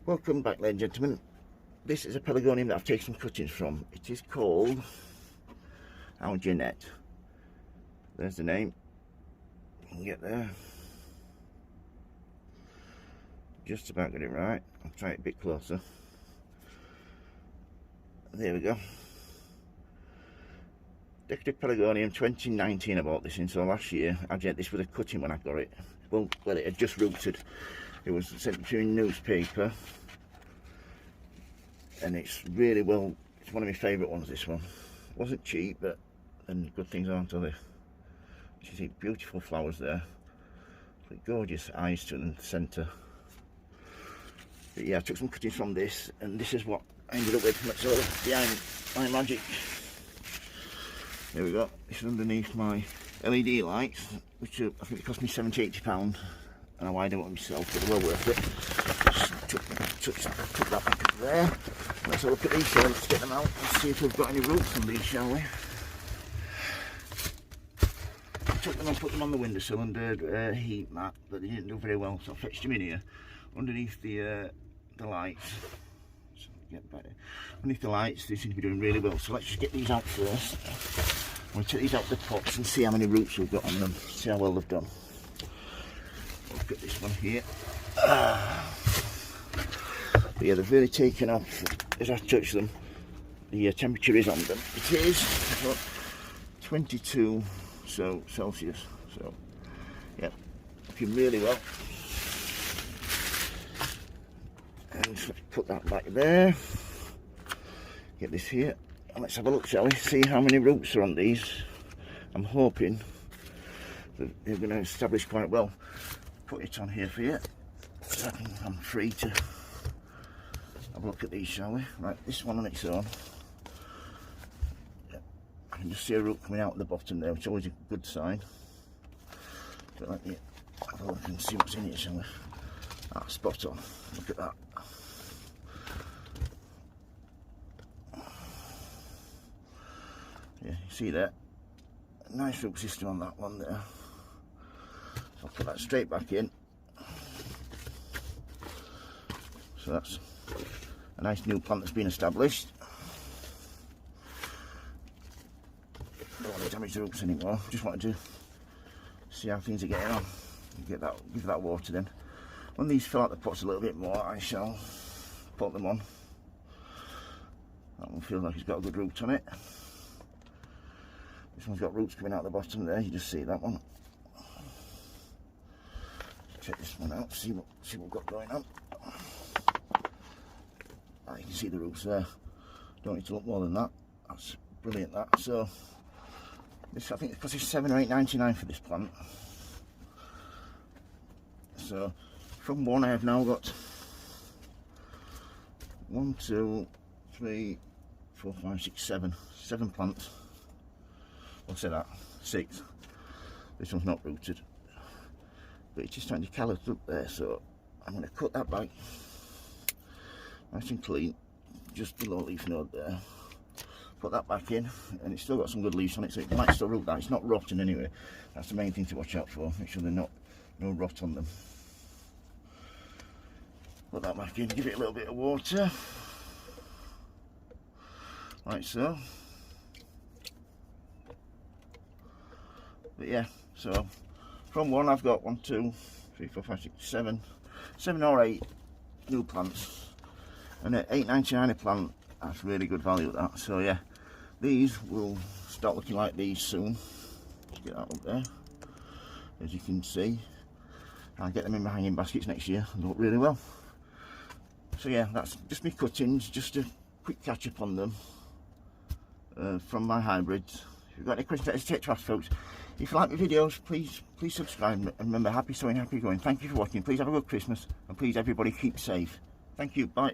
Welcome back, ladies and gentlemen. This is a Pelargonium that I've taken some cuttings from. It is called Alginet. There's the name. You can get there. Just about got it right. I'll try it a bit closer. There we go. Decorative Pelargonium 2019 I bought this in, so last year. Alginet, this was a cutting when I got it. Well, it had just rooted. It was sent to a newspaper, and it's really well. It's one of my favourite ones. This one wasn't cheap, but and good things aren't, are they? You see beautiful flowers there, with gorgeous eyes to the centre. But yeah, I took some cuttings from this, and this is what I ended up with. Let's have a look behind my magic. There we go. This is underneath my LED lights, which I think it cost me £70–80. And I wired them up myself, but they're well worth it. Took that back up there. Let's have a look at these, so let's get them out and see if we've got any roots on these, shall we? I took them and put them on the windowsill under heat mat, but they didn't do very well, so I fetched them in here underneath the lights. So get better. Underneath the lights, they seem to be doing really well. So let's just get these out first. We'll take these out of the pots and see how many roots we've got on them. See how well they've done. Look at this one here. But yeah, they've really taken off as I touch them. The temperature is on them. It is 22 Celsius. So yeah, looking really well. And let's put that back there. Get this here. And let's have a look, shall we? See how many roots are on these. I'm hoping that they're going to establish quite well. Put it on here for you, so I'm free to have a look at these, shall we? Right, this one on its own. Yeah, I can just see a root coming out at the bottom there, which is always a good sign. But let me have a look and see what's in here, shall we? Ah, spot on. Look at that. Yeah, you see that? Nice root system on that one there. I'll put that straight back in. So that's a nice new plant that's been established. Don't want to damage the roots anymore. Just wanted to see how things are getting on. Give that water then. When these fill out the pots a little bit more, I shall put them on. That one feels like it's got a good root on it. This one's got roots coming out the bottom there. You just see that one. Check this one out, see what we've got going on. You can see the roots there. Don't need to look more than that. That's brilliant, that. So this, I think it costs £7 or £8.99 for this plant. So from one I have now got 1, 2, 3, 4, 5, 6, 7 plants. I'll say that, 6. This one's not rooted, but it's just starting to callus up there, so I'm going to cut that back nice and clean, just below leaf node there. Put that back in, and it's still got some good leaves on it, so it might still root that. It's not rotten anyway. That's the main thing to watch out for. Make sure there's no rot on them. Put that back in, give it a little bit of water, like so. But yeah, so from one I've got 1, 2, 3, 4, 5, 6, 7 or 8 new plants, and at £8.99 a plant, that's really good value, that. So yeah, these will start looking like these soon. Let's get that up there. As you can see, I'll get them in my hanging baskets next year and look really well. So yeah, that's just my cuttings, just a quick catch up on them from my hybrids. If you've got any questions, don't hesitate to ask, folks. If you like my videos, please subscribe, and remember, happy sowing, happy growing. Thank you for watching. Please have a good Christmas, and please everybody keep safe. Thank you. Bye.